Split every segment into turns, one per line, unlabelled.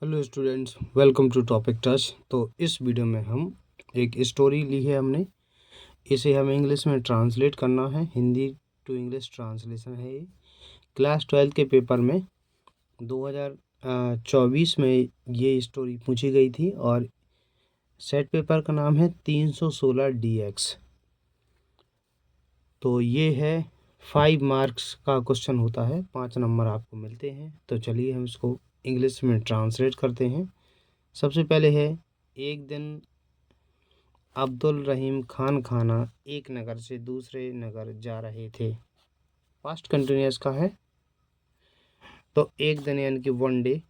Hello students, welcome to topic touch. तो इस video में हम एक स्टोरी ली है हमने, इसे हमें इंग्लिश में ट्रांसलेट करना है। हिंदी टू इंग्लिश ट्रांसलेशन है ये। क्लास 12 के पेपर में 2024 में ये स्टोरी पूछी गई थी और सेट पेपर का नाम है 316 DX। तो ये है 5 मार्क्स का क्वेश्चन होता है, 5 नंबर आपको मिलते हैं। तो चलिए हम इसको इंग्लिश में ट्रांसलेट करते हैं। सबसे पहले है, एक दिन अब्दुल रहीम खान खाना एक नगर से दूसरे नगर जा रहे थे। पास्ट कंटिन्यूअस का है, तो एक दिन यानी कि वन डे।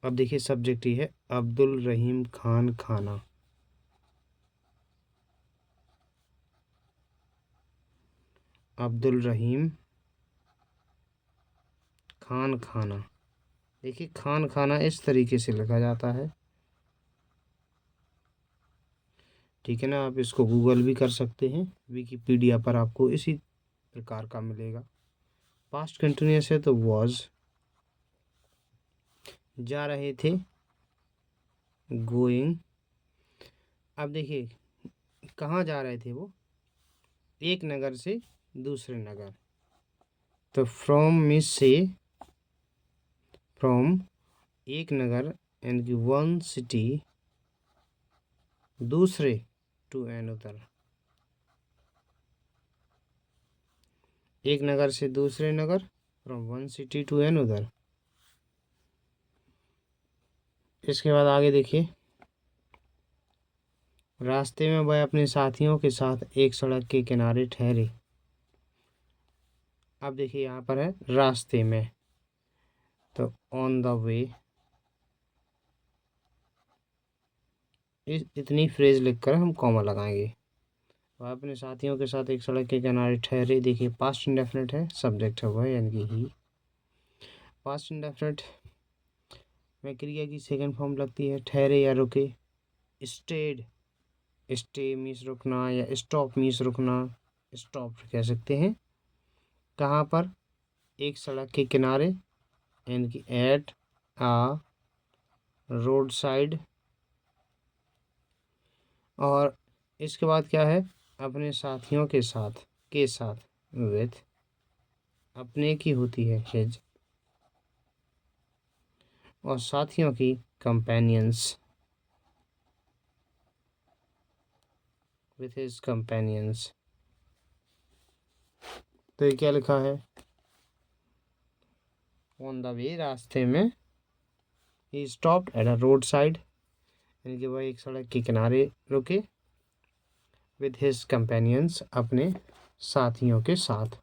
अब देखिए सब्जेक्ट ही है अब्दुल रहीम खान खाना। अब्दुल रहीम खान खाना, देखिए खान खाना इस तरीके से लिखा जाता है, ठीक है ना। आप इसको गूगल भी कर सकते हैं, विकिपीडिया पर आपको इसी प्रकार का मिलेगा। पास्ट कंटिन्यूअस है तो वॉज, जा रहे थे गोइंग। अब देखिए कहाँ जा रहे थे वो, एक नगर से दूसरे नगर। तो फ्रॉम में से, फ्रॉम एक नगर यानी कि वन सिटी, दूसरे टू अनदर, एक नगर से दूसरे नगर, from one city to another. इसके बाद आगे देखिए, रास्ते में वह अपने साथियों के साथ एक सड़क के किनारे ठहरे। अब देखिए यहाँ पर है रास्ते में, तो ऑन द वे, इतनी फ्रेज लिखकर हम कॉमा लगाएंगे। वह अपने साथियों के साथ एक सड़क के किनारे ठहरे। देखिए पास्ट इंडेफिनिट है, सब्जेक्ट है वह यानी कि ही। पास्ट इंडेफिनिट में क्रिया की सेकंड फॉर्म लगती है ठहरे या रुके। स्टेड, स्टे मीन्स रुकना, या स्टॉप मीन्स रुकना, स्टॉप कह सकते हैं। कहाँ पर, एक सड़क के किनारे यानी कि एट आ रोड साइड। और इसके बाद क्या है, अपने साथियों के साथ, के साथ, विथ, अपने की होती है हिज, और साथियों की कंपेनियंस, विथ हिज कंपेनियंस। तो ये क्या लिखा है, ऑन द वे, रास्ते में, he stopped at a road side यानी कि वह एक सड़क के किनारे रुके, विथ हिज कंपेनियंस, अपने साथियों के साथ।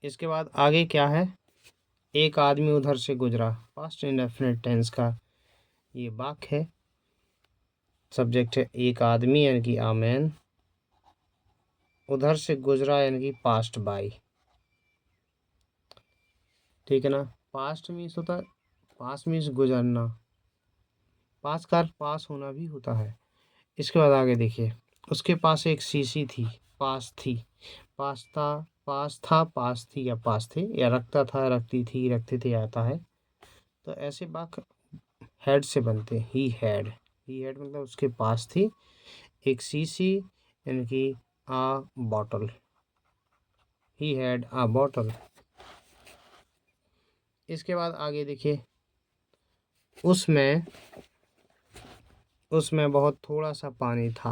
इसके बाद आगे क्या है, एक आदमी उधर से गुजरा। पास्ट इंडेफिनिट टेंस का ये वाक्य है, सब्जेक्ट है एक आदमी यानी कि आ मैन, उधर से गुजरा यानी कि पास्ट बाई, ठीक है ना। पास्ट मीन्स होता है, पास मीन्स गुजरना, पास का पास होना भी होता है। इसके बाद आगे देखिए, उसके पास एक शीशी थी, पास थी, पास था, पास था, पास थी, या पास थे, या रखता था, रखती थी, रखते थे आता है। तो ऐसे वाक्य हैड से बनते, ही हैड, ही हैड मतलब उसके पास थी एक शीशी यानी कि a bottle, he had a bottle. इसके बाद आगे देखिए, उसमें, उसमें बहुत थोड़ा सा पानी था।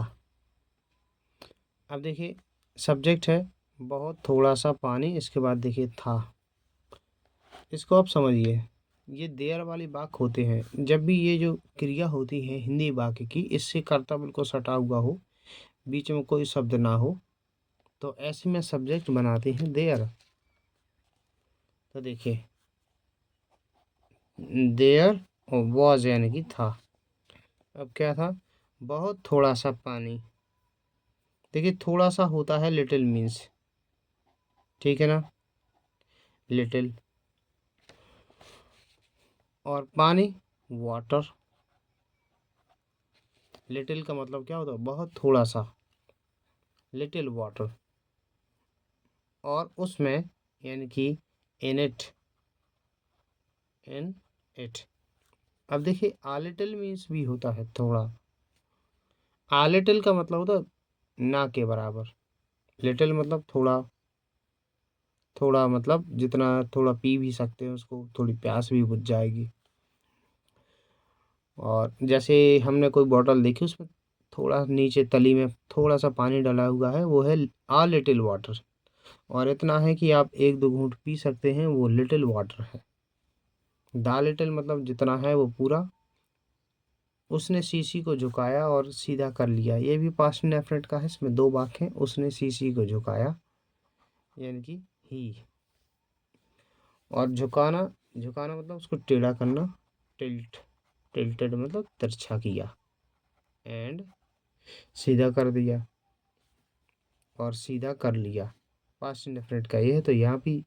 अब देखिए सब्जेक्ट है बहुत थोड़ा सा पानी, इसके बाद देखिए था। इसको आप समझिए, ये देयर वाली वाक्य होते हैं जब भी ये जो क्रिया होती है हिंदी वाक्य की, इससे कर्ता बिल्कुल सटा हुआ हो, बीच में कोई शब्द ना हो, तो ऐसे में सब्जेक्ट बनाते हैं देयर। तो देखिए देयर और वॉज यानी कि था। अब क्या था, बहुत थोड़ा सा पानी, देखिए थोड़ा सा होता है लिटिल मीन्स, ठीक है ना, लिटिल, और पानी वाटर। लिटिल का मतलब क्या होता है, बहुत थोड़ा सा, लिटिल वाटर। और उसमें यानी कि इन इट, इन इट। अब देखिए आ लिटिल मीन्स भी होता है थोड़ा। आ लिटिल का मतलब होता है ना के बराबर, लिटिल मतलब थोड़ा, थोड़ा मतलब जितना थोड़ा पी भी सकते हैं उसको, थोड़ी प्यास भी बुझ जाएगी। और जैसे हमने कोई बॉटल देखी उसमें थोड़ा नीचे तली में थोड़ा सा पानी डाला हुआ है, वो है आ लिटिल वाटर। और इतना है कि आप एक दो घूंट पी सकते हैं, वो लिटिल वाटर है। द लिटिल मतलब जितना है वो पूरा। उसने शीशी को झुकाया और सीधा कर लिया, ये भी पास्ट डेफिनेट का है, इसमें दो वाक्य हैं। उसने शीशी को झुकाया यानी कि ही। और झुकाना, झुकाना मतलब उसको टेढ़ा करना, टिल्ट, टिल्टेड मतलब तिरछा किया। एंड सीधा कर दिया और सीधा कर लिया, पास्ट इंडेफिनिट का ये है। तो यहाँ भी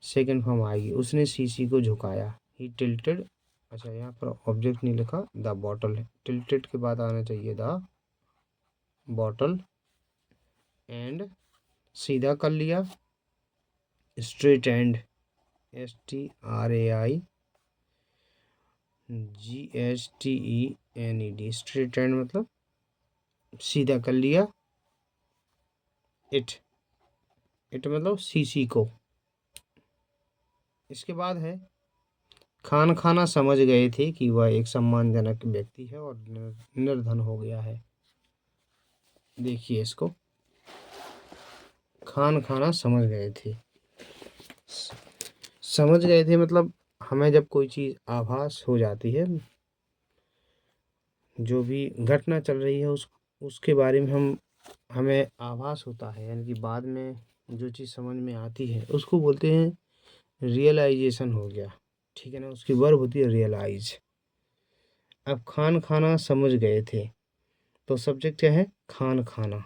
सेकंड फॉर्म आएगी, उसने शीशी को झुकाया, ही टिल्टेड। अच्छा यहाँ पर ऑब्जेक्ट नहीं लिखा, द बॉटल है, टिल्टेड के बाद आना चाहिए द बॉटल। एंड सीधा कर लिया, straight and, STRAIGHTENED, straight and मतलब सीधा कर लिया। इट, इट मतलब शीशी को। इसके बाद है खान खाना समझ गए थे कि वह एक सम्मानजनक व्यक्ति है और निर्धन हो गया है। देखिए इसको, खान खाना समझ गए थे, समझ गए थे मतलब हमें जब कोई चीज़ आभास हो जाती है, जो भी घटना चल रही है उसके बारे में हमें आभास होता है, यानी कि बाद में जो चीज़ समझ में आती है उसको बोलते हैं रियलाइजेशन हो गया। ठीक है ना, उसकी वर्ब होती है रियलाइज। अब खान खाना समझ गए थे, तो सब्जेक्ट क्या है, खान खाना।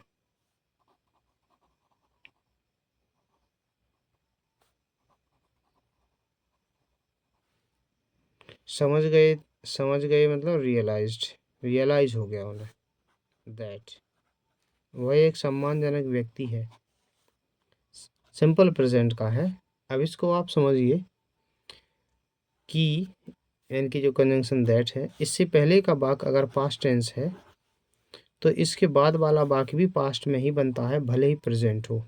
समझ गए, समझ गए मतलब रियलाइज्ड, रियलाइज हो गया उन्हें दैट वह एक सम्मानजनक व्यक्ति है। सिंपल प्रेजेंट का है। अब इसको आप समझिए कि यानी कि जो कंजंक्शन दैट है, इससे पहले का वाक्य अगर पास्ट टेंस है तो इसके बाद वाला वाक्य भी पास्ट में ही बनता है, भले ही प्रेजेंट हो।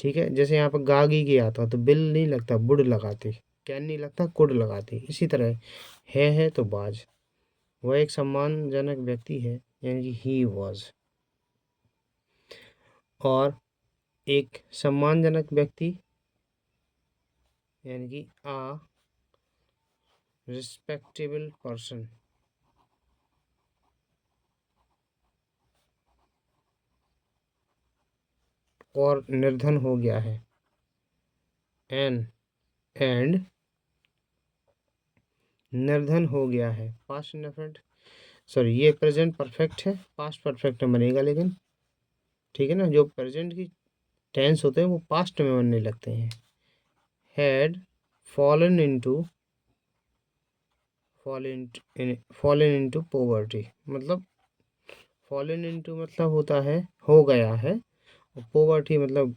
ठीक है, जैसे यहाँ पर गागी गया था तो बिल नहीं लगता, बुड लगाते, कैन नहीं लगता, कुड लगाते। इसी तरह है तो बाज, वह एक सम्मानजनक व्यक्ति है यानी कि ही वॉज। और एक सम्मानजनक व्यक्ति यानी कि आ रिस्पेक्टेबल पर्सन। और निर्धन हो गया है, एन, एंड निर्धन हो गया है, पास्ट इंडेफिनिट, सॉरी ये प्रेजेंट परफेक्ट है, पास्ट परफेक्ट में बनेगा लेकिन। ठीक है ना, जो प्रेजेंट की टेंस होते हैं वो पास्ट में बनने लगते हैं। Had fallen into, fallen into poverty मतलब, फॉलन इनटू मतलब होता है हो गया है, और पॉवर्टी मतलब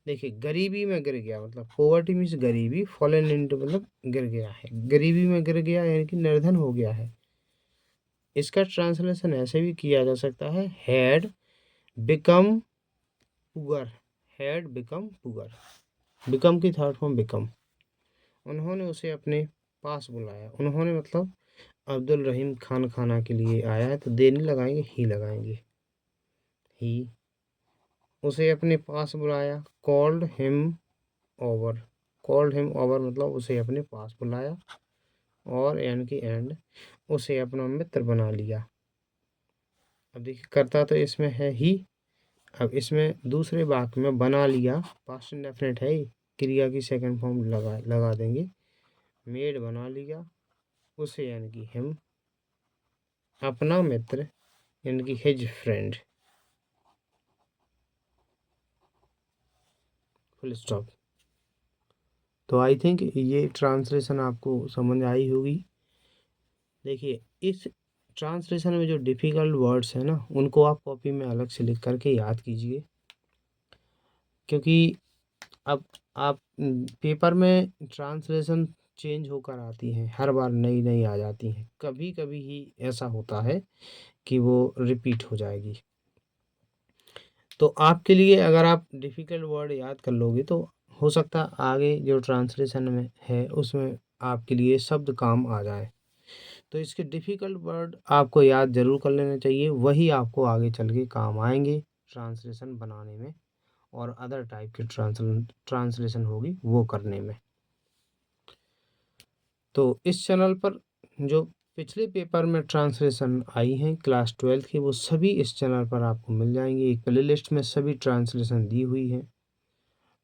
देखिए गरीबी में गिर गया, मतलब पॉवर्टी मीन्स गरीबी, फॉलन इनटू मतलब गिर गया है, गरीबी में गिर गया यानी कि निर्धन हो गया है। इसका ट्रांसलेशन ऐसे भी किया जा सकता है, had become poor, had become poor, become की थर्ड फॉर्म बिकम। उन्होंने उसे अपने पास बुलाया, उन्होंने मतलब अब्दुल रहीम खान खाना के लिए आया है, तो दे नहीं लगाएंगे, ही लगाएंगे। ही उसे अपने पास बुलाया, called him over, called him over मतलब उसे अपने पास बुलाया, और यानी कि एंड उसे अपना मित्र बना लिया। अब देखिए करता तो इसमें है ही, अब इसमें दूसरे वाक्य में बना लिया, पास्ट इंडेफिनिट है ही, क्रिया की सेकंड फॉर्म लगा देंगे, मेड बना लिया उसे यानी कि हिम, अपना मित्र यानी कि हिज फ्रेंड, फुल स्टॉप। तो आई थिंक ये ट्रांसलेशन आपको समझ आई होगी। देखिए इस ट्रांसलेशन में जो डिफ़िकल्ट वर्ड्स हैं ना, उनको आप कॉपी में अलग से लिख करके याद कीजिए। क्योंकि अब आप पेपर में ट्रांसलेशन चेंज होकर आती हैं, हर बार नई-नई आ जाती हैं। कभी-कभी ही ऐसा होता है कि वो रिपीट हो जाएगी। तो आपके लिए अगर आप डिफ़िकल्ट वर्ड याद कर लोगे तो हो सकता है आगे जो ट्रांसलेशन में है उसमें आपके लिए शब्द काम आ जाए। तो इसके डिफ़िकल्ट वर्ड आपको याद ज़रूर कर लेने चाहिए, वही आपको आगे चल के काम आएँगे ट्रांसलेशन बनाने में और अदर टाइप की ट्रांसलेशन होगी वो करने में। तो इस चैनल पर जो पिछले पेपर में ट्रांसलेशन आई हैं क्लास 12th की वो सभी इस चैनल पर आपको मिल जाएँगी। एक प्लेलिस्ट में सभी ट्रांसलेशन दी हुई हैं,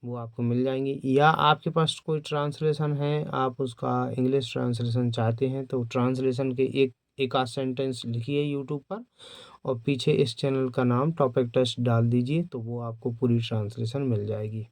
वो आपको मिल जाएँगी। या आपके पास कोई ट्रांसलेशन है, आप उसका इंग्लिश ट्रांसलेशन चाहते हैं तो ट्रांसलेशन के एक एक आध सेंटेंस लिखिए यूट्यूब पर और पीछे इस चैनल का नाम टॉपिक टेस्ट डाल दीजिए तो वो आपको पूरी ट्रांसलेशन मिल जाएगी।